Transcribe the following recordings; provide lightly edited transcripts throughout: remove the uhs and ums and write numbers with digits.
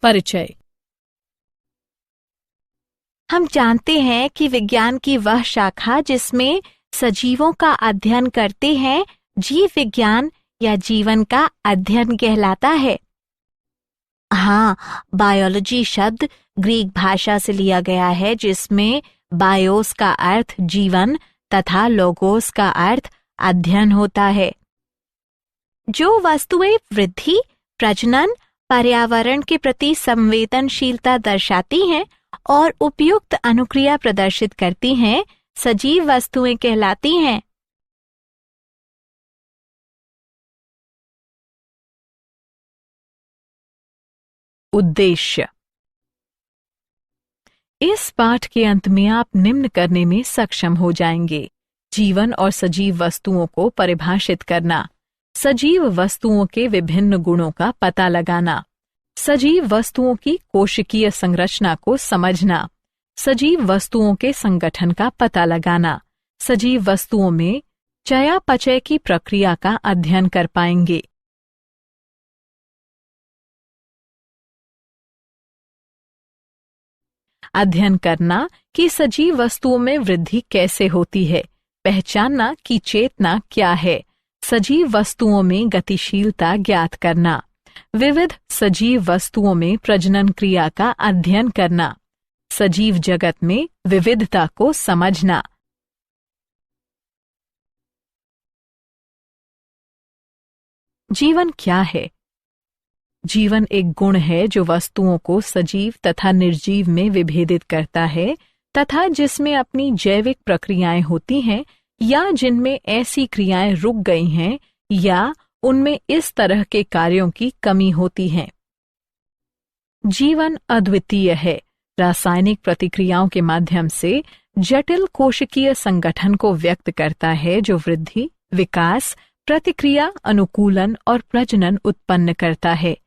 परिचय। हम जानते हैं कि विज्ञान की वह शाखा जिसमें सजीवों का अध्ययन करते हैं जीव विज्ञान या जीवन का अध्ययन कहलाता है। हाँ, बायोलॉजी शब्द ग्रीक भाषा से लिया गया है जिसमें बायोस का अर्थ जीवन तथा लोगोस का अर्थ अध्ययन होता है। जो वस्तुएं वृद्धि, प्रजनन, पर्यावरण के प्रति संवेदनशीलता दर्शाती हैं और उपयुक्त अनुक्रिया प्रदर्शित करती हैं, सजीव वस्तुएं कहलाती हैं। उद्देश्य। इस पाठ के अंत में आप निम्न करने में सक्षम हो जाएंगे: जीवन और सजीव वस्तुओं को परिभाषित करना, सजीव वस्तुओं के विभिन्न गुणों का पता लगाना, सजीव वस्तुओं की कोशिकीय संरचना को समझना, सजीव वस्तुओं के संगठन का पता लगाना, सजीव वस्तुओं में चयापचय की प्रक्रिया का अध्ययन कर पाएंगे। अध्ययन करना कि सजीव वस्तुओं में वृद्धि कैसे होती है, पहचानना कि चेतना क्या है, सजीव वस्तुओं में गतिशीलता ज्ञात करना, विविध सजीव वस्तुओं में प्रजनन क्रिया का अध्ययन करना, सजीव जगत में विविधता को समझना। जीवन क्या है? जीवन एक गुण है जो वस्तुओं को सजीव तथा निर्जीव में विभेदित करता है तथा जिसमें अपनी जैविक प्रक्रियाएं होती हैं या जिनमें ऐसी क्रियाएं रुक गई हैं या उनमें इस तरह के कार्यों की कमी होती है। जीवन अद्वितीय है, रासायनिक प्रतिक्रियाओं के माध्यम से जटिल कोशिकीय संगठन को व्यक्त करता है जो वृद्धि, विकास, प्रतिक्रिया, अनुकूलन और प्रजनन उत्पन्न करता है।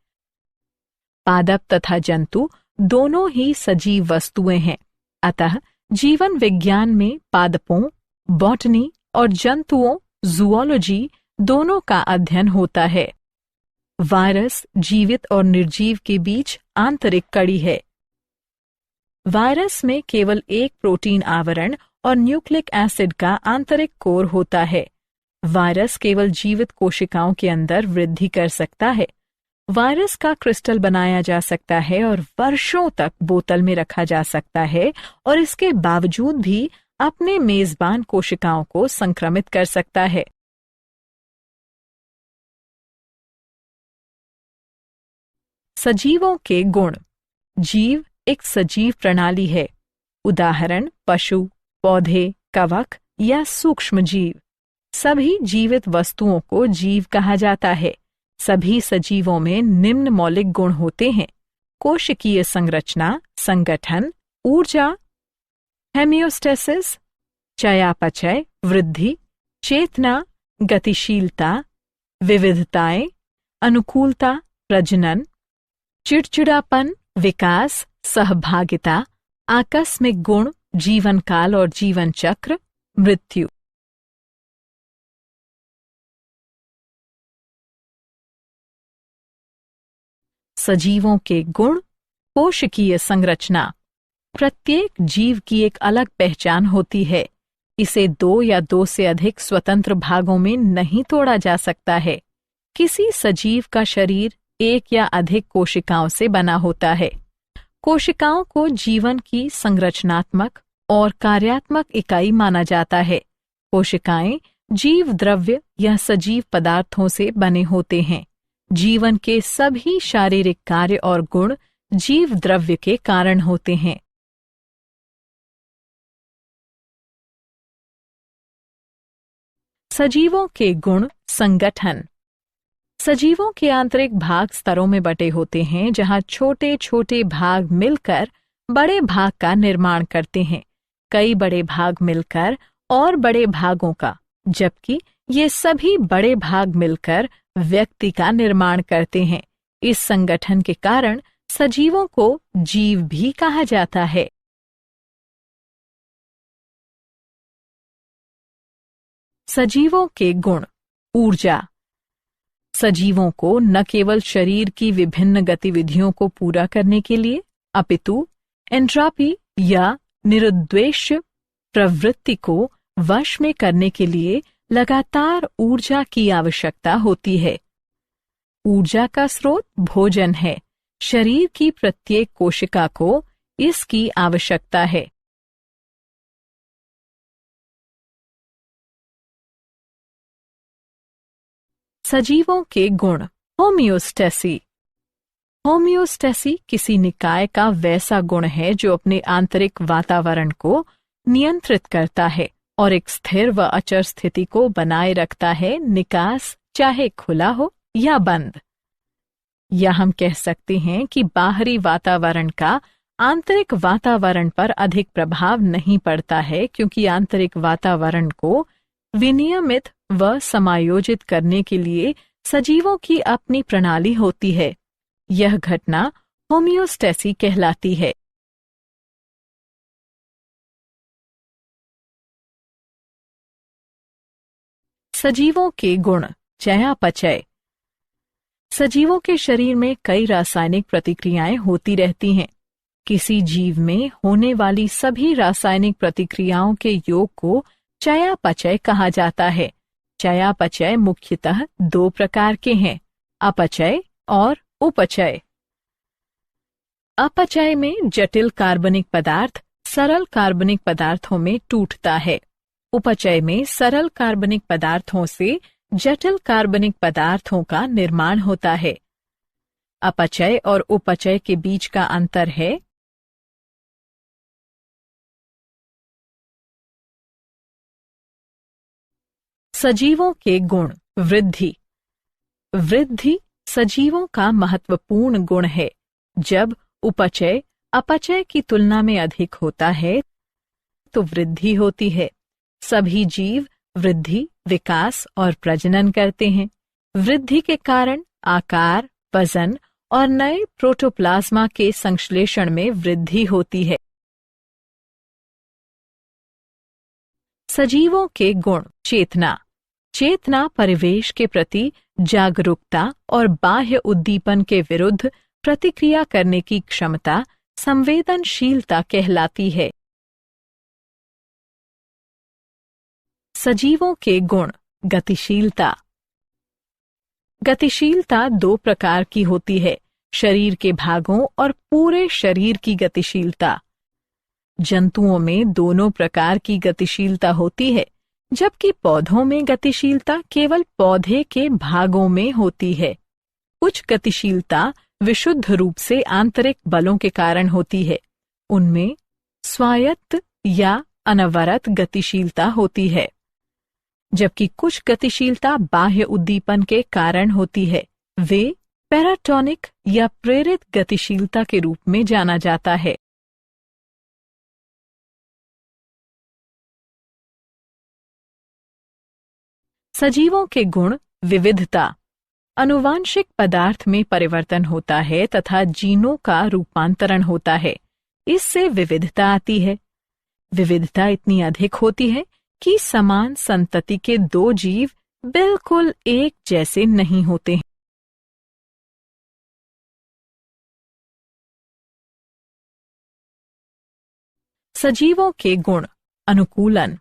पादप तथा जंतु दोनों ही सजीव वस्तुएं हैं, अतः जीवन विज्ञान में पादपों, बॉटनी और जंतुओं, जूओलॉजी दोनों का अध्ययन होता है। वायरस जीवित और निर्जीव के बीच आंतरिक कड़ी है। वायरस में केवल एक प्रोटीन आवरण और न्यूक्लिक एसिड का आंतरिक कोर होता है। वायरस केवल जीवित कोशिकाओं के अंदर वृद्धि कर सकता है। वायरस का क्रिस्टल बनाया जा सकता है और वर्षों तक बोतल में रखा जा सकता है और इसके बावजूद भी अपने मेजबान कोशिकाओं को संक्रमित कर सकता है। सजीवों के गुण। जीव एक सजीव प्रणाली है। उदाहरण पशु, पौधे, कवक या सूक्ष्म जीव। सभी जीवित वस्तुओं को जीव कहा जाता है। सभी सजीवों में निम्न मौलिक गुण होते हैं: कोशिकीय संरचना, संगठन, ऊर्जा, हेमियोस्टेसिस, चयापचय, वृद्धि, चेतना, गतिशीलता, विविधताएं, अनुकूलता, प्रजनन, चिड़चिड़ापन, विकास, सहभागिता, आकस्मिक गुण, जीवन काल और जीवन चक्र, मृत्यु। सजीवों के गुण। कोशिकीय संरचना। प्रत्येक जीव की एक अलग पहचान होती है। इसे दो या दो से अधिक स्वतंत्र भागों में नहीं तोड़ा जा सकता है। किसी सजीव का शरीर एक या अधिक कोशिकाओं से बना होता है। कोशिकाओं को जीवन की संरचनात्मक और कार्यात्मक इकाई माना जाता है। कोशिकाएं जीव द्रव्य या सजीव पदार्थों से बने होते हैं। जीवन के सभी शारीरिक कार्य और गुण जीव द्रव्य के कारण होते हैं। सजीवों के गुण। संगठन। सजीवों के आंतरिक भाग स्तरों में बटे होते हैं जहां छोटे छोटे भाग मिलकर बड़े भाग का निर्माण करते हैं। कई बड़े भाग मिलकर और बड़े भागों का, जबकि ये सभी बड़े भाग मिलकर व्यक्ति का निर्माण करते हैं। इस संगठन के कारण सजीवों को जीव भी कहा जाता है। सजीवों के गुण। ऊर्जा। सजीवों को न केवल शरीर की विभिन्न गतिविधियों को पूरा करने के लिए अपितु एंट्रोपी या निरुद्देश्य प्रवृत्ति को वश में करने के लिए लगातार ऊर्जा की आवश्यकता होती है। ऊर्जा का स्रोत भोजन है। शरीर की प्रत्येक कोशिका को इसकी आवश्यकता है। सजीवों के गुण। होमियोस्टेसी। होमियोस्टेसी किसी निकाय का वैसा गुण है जो अपने आंतरिक वातावरण को नियंत्रित करता है और एक स्थिर व अचर स्थिति को बनाए रखता है, निकास चाहे खुला हो या बंद। या हम कह सकते हैं कि बाहरी वातावरण का आंतरिक वातावरण पर अधिक प्रभाव नहीं पड़ता है, क्योंकि आंतरिक वातावरण को विनियमित व समायोजित करने के लिए सजीवों की अपनी प्रणाली होती है। यह घटना होमियोस्टेसी कहलाती है। सजीवों के गुण। चयापचय। सजीवों के शरीर में कई रासायनिक प्रतिक्रियाएं होती रहती हैं। किसी जीव में होने वाली सभी रासायनिक प्रतिक्रियाओं के योग को चयापचय कहा जाता है। चयापचय मुख्यतः दो प्रकार के हैं, अपचय और उपचय। अपचय में जटिल कार्बनिक पदार्थ सरल कार्बनिक पदार्थों में टूटता है। उपचय में सरल कार्बनिक पदार्थों से जटिल कार्बनिक पदार्थों का निर्माण होता है। अपचय और उपचय के बीच का अंतर है सजीवों के गुण। वृद्धि। वृद्धि सजीवों का महत्वपूर्ण गुण है। जब उपचय अपचय की तुलना में अधिक होता है तो वृद्धि होती है। सभी जीव वृद्धि, विकास और प्रजनन करते हैं। वृद्धि के कारण आकार, वजन और नए प्रोटोप्लाज्मा के संश्लेषण में वृद्धि होती है। सजीवों के गुण। चेतना। चेतना परिवेश के प्रति जागरूकता और बाह्य उद्दीपन के विरुद्ध प्रतिक्रिया करने की क्षमता, संवेदनशीलता कहलाती है। सजीवों के गुण। गतिशीलता। गतिशीलता दो प्रकार की होती है, शरीर के भागों और पूरे शरीर की गतिशीलता। जंतुओं में दोनों प्रकार की गतिशीलता होती है, जबकि पौधों में गतिशीलता केवल पौधे के भागों में होती है। कुछ गतिशीलता विशुद्ध रूप से आंतरिक बलों के कारण होती है। उनमें स्वायत्त या अनवरत गतिशीलता होती है, जबकि कुछ गतिशीलता बाह्य उद्दीपन के कारण होती है। वे पैराटोनिक या प्रेरित गतिशीलता के रूप में जाना जाता है। सजीवों के गुण। विविधता। अनुवांशिक पदार्थ में परिवर्तन होता है तथा जीनों का रूपांतरण होता है। इससे विविधता आती है। विविधता इतनी अधिक होती है कि समान संतति के दो जीव बिल्कुल एक जैसे नहीं होते हैं। सजीवों के गुण। अनुकूलन।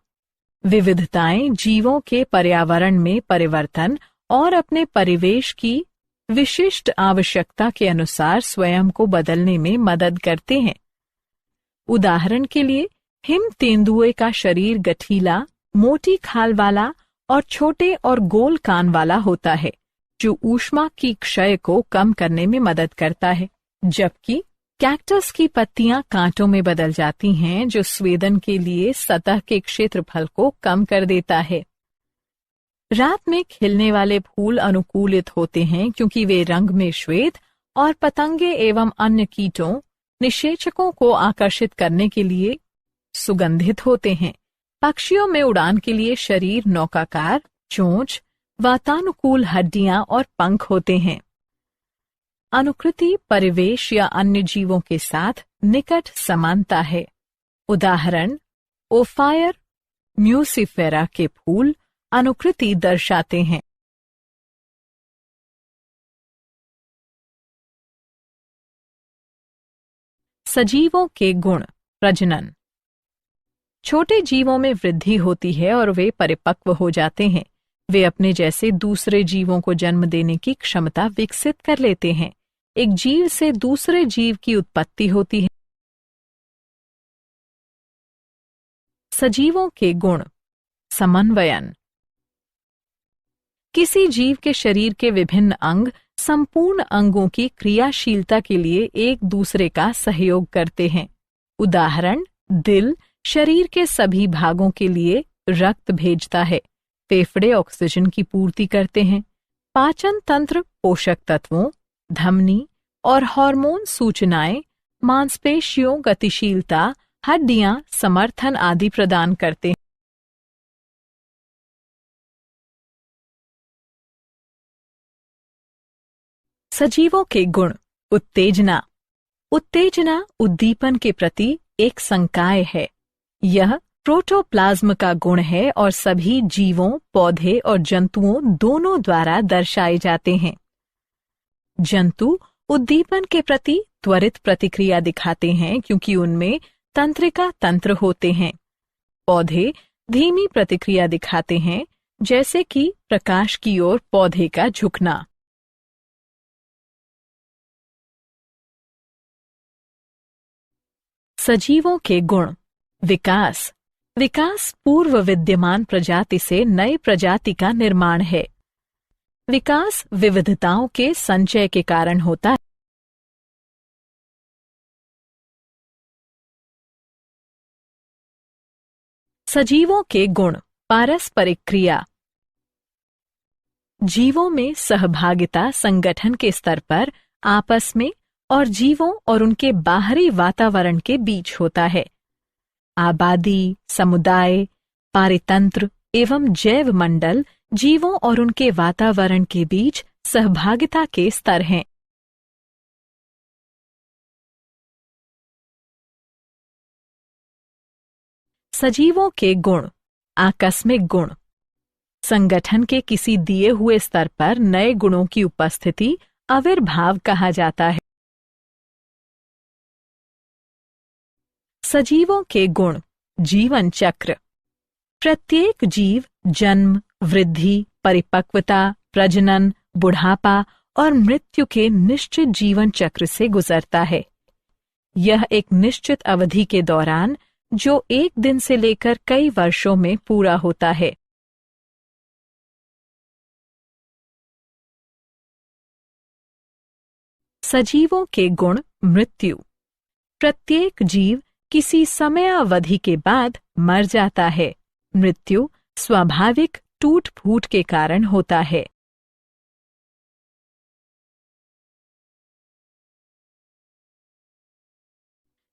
विविधताएं जीवों के पर्यावरण में परिवर्तन और अपने परिवेश की विशिष्ट आवश्यकता के अनुसार स्वयं को बदलने में मदद करते हैं। उदाहरण के लिए हिम तेंदुए का शरीर गठीला, मोटी खाल वाला और छोटे और गोल कान वाला होता है, जो ऊष्मा की क्षय को कम करने में मदद करता है, जबकि कैक्टस की पत्तियां कांटों में बदल जाती हैं, जो स्वेदन के लिए सतह के क्षेत्रफल को कम कर देता है। रात में खिलने वाले फूल अनुकूलित होते हैं क्योंकि वे रंग में श्वेत और पतंगे एवं अन्य कीटों निषेचकों को आकर्षित करने के लिए सुगंधित होते हैं। पक्षियों में उड़ान के लिए शरीर नौकाकार, चोंच, वातानुकूल हड्डियां और पंख होते हैं। अनुकृति परिवेश या अन्य जीवों के साथ निकट समानता है। उदाहरण ओफायर म्यूसिफेरा के फूल अनुकृति दर्शाते हैं। सजीवों के गुण। प्रजनन। छोटे जीवों में वृद्धि होती है और वे परिपक्व हो जाते हैं। वे अपने जैसे दूसरे जीवों को जन्म देने की क्षमता विकसित कर लेते हैं। एक जीव से दूसरे जीव की उत्पत्ति होती है। सजीवों के गुण। समन्वयन। किसी जीव के शरीर के विभिन्न अंग संपूर्ण अंगों की क्रियाशीलता के लिए एक दूसरे का सहयोग करते हैं। उदाहरण, दिल शरीर के सभी भागों के लिए रक्त भेजता है। फेफड़े ऑक्सीजन की पूर्ति करते हैं। पाचन तंत्र पोषक तत्वों, धमनी और हार्मोन सूचनाएं, मांसपेशियों गतिशीलता, हड्डियां समर्थन आदि प्रदान करते हैं। सजीवों के गुण। उत्तेजना। उत्तेजना उद्दीपन के प्रति एक संकाय है। यह प्रोटोप्लाज्म का गुण है और सभी जीवों, पौधे और जंतुओं दोनों द्वारा दर्शाए जाते हैं। जंतु उद्दीपन के प्रति त्वरित प्रतिक्रिया दिखाते हैं क्योंकि उनमें तंत्रिका तंत्र होते हैं। पौधे धीमी प्रतिक्रिया दिखाते हैं, जैसे कि प्रकाश की ओर पौधे का झुकना। सजीवों के गुण। विकास। विकास पूर्व विद्यमान प्रजाति से नई प्रजाति का निर्माण है। विकास विविधताओं के संचय के कारण होता है। सजीवों के गुण। पारस्परिक क्रिया। जीवों में सहभागिता संगठन के स्तर पर आपस में और जीवों और उनके बाहरी वातावरण के बीच होता है। आबादी, समुदाय, पारितंत्र एवं जैव मंडल जीवों और उनके वातावरण के बीच सहभागिता के स्तर हैं। सजीवों के गुण। आकस्मिक गुण। संगठन के किसी दिए हुए स्तर पर नए गुणों की उपस्थिति आविर्भाव कहा जाता है। सजीवों के गुण। जीवन चक्र। प्रत्येक जीव जन्म, वृद्धि, परिपक्वता, प्रजनन, बुढ़ापा और मृत्यु के निश्चित जीवन चक्र से गुजरता है। यह एक निश्चित अवधि के दौरान, जो एक दिन से लेकर कई वर्षों में पूरा होता है। सजीवों के गुण। मृत्यु। प्रत्येक जीव किसी समयावधि के बाद मर जाता है। मृत्यु स्वाभाविक टूट फूट के कारण होता है।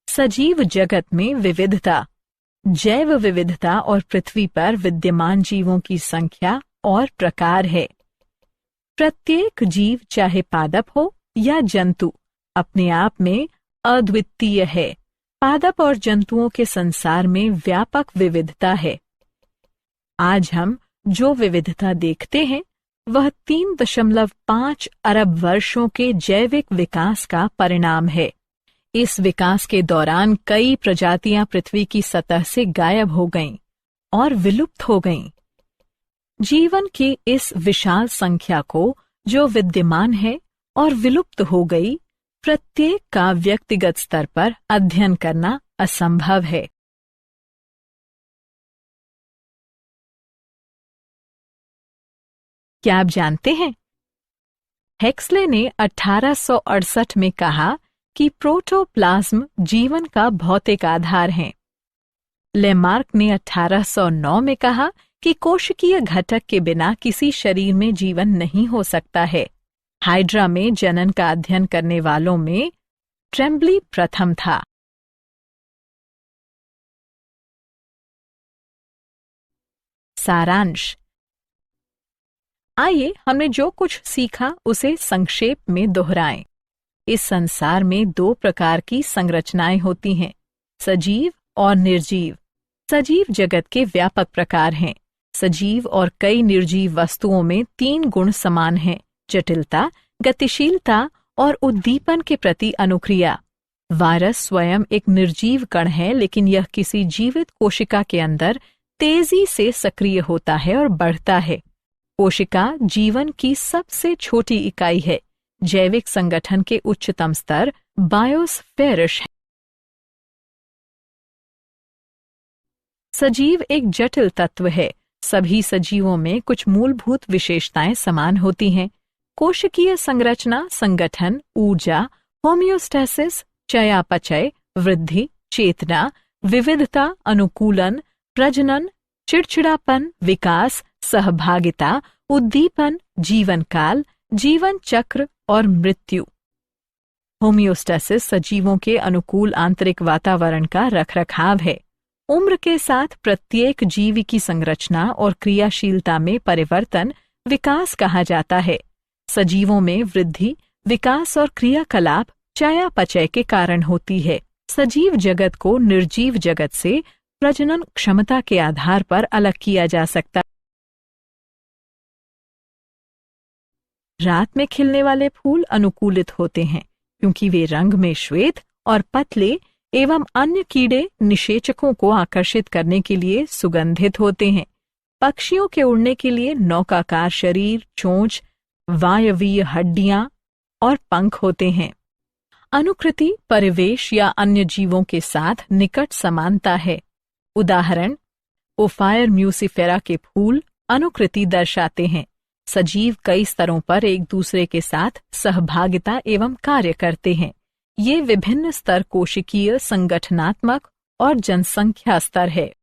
सजीव जगत में विविधता। जैव विविधता और पृथ्वी पर विद्यमान जीवों की संख्या और प्रकार है। प्रत्येक जीव, चाहे पादप हो या जंतु, अपने आप में अद्वितीय है। पादप और जंतुओं के संसार में व्यापक विविधता है। आज हम जो विविधता देखते हैं वह 3.5 अरब वर्षों के जैविक विकास का परिणाम है। इस विकास के दौरान कई प्रजातियां पृथ्वी की सतह से गायब हो गईं और विलुप्त हो गईं। जीवन की इस विशाल संख्या को, जो विद्यमान है और विलुप्त हो गई, प्रत्येक का व्यक्तिगत स्तर पर अध्ययन करना असंभव है। क्या आप जानते हैं, हेक्सले ने 1868 में कहा कि प्रोटोप्लाज्म जीवन का भौतिक आधार है। लेमार्क ने 1809 में कहा कि कोशिकीय घटक के बिना किसी शरीर में जीवन नहीं हो सकता है। हाइड्रा में जनन का अध्ययन करने वालों में ट्रेम्बली प्रथम था। सारांश। आइए हमने जो कुछ सीखा उसे संक्षेप में दोहराएं। इस संसार में 2 प्रकार की संरचनाएं होती हैं, सजीव और निर्जीव। सजीव जगत के व्यापक प्रकार हैं। सजीव और कई निर्जीव वस्तुओं में 3 गुण समान हैं: जटिलता, गतिशीलता और उद्दीपन के प्रति अनुक्रिया। वायरस स्वयं एक निर्जीव कण है, लेकिन यह किसी जीवित कोशिका के अंदर तेजी से सक्रिय होता है और बढ़ता है। कोशिका जीवन की सबसे छोटी इकाई है। जैविक संगठन के उच्चतम स्तर बायोस्फेरिश है। सजीव एक जटिल तत्व है। सभी सजीवों में कुछ मूलभूत विशेषताएं समान होती हैं। कोशिकीय संरचना, संगठन, ऊर्जा, होम्योस्टेसिस, चयापचय, वृद्धि, चेतना, विविधता, अनुकूलन, प्रजनन, चिड़चिड़ापन, विकास, सहभागिता, उद्दीपन, जीवन काल, जीवन चक्र और मृत्यु। होम्योस्टेसिस सजीवों के अनुकूल आंतरिक वातावरण का रखरखाव है। उम्र के साथ प्रत्येक जीव की संरचना और क्रियाशीलता में परिवर्तन विकास कहा जाता है। सजीवों में वृद्धि, विकास और क्रियाकलाप चयापचय के कारण होती है। सजीव जगत को निर्जीव जगत से प्रजनन क्षमता के आधार पर अलग किया जा सकता है। रात में खिलने वाले फूल अनुकूलित होते हैं क्योंकि वे रंग में श्वेत और पतले एवं अन्य कीड़े निषेचकों को आकर्षित करने के लिए सुगंधित होते हैं। पक्षियों के उड़ने के लिए नौकाकार शरीर, चोंच, वायवीय हड्डियां और पंख होते हैं। अनुकृति परिवेश या अन्य जीवों के साथ निकट समानता है। उदाहरण, ओफायर म्यूसिफेरा के फूल अनुकृति दर्शाते हैं। सजीव कई स्तरों पर एक दूसरे के साथ सहभागिता एवं कार्य करते हैं। ये विभिन्न स्तर कोशिकीय, संगठनात्मक और जनसंख्या स्तर है।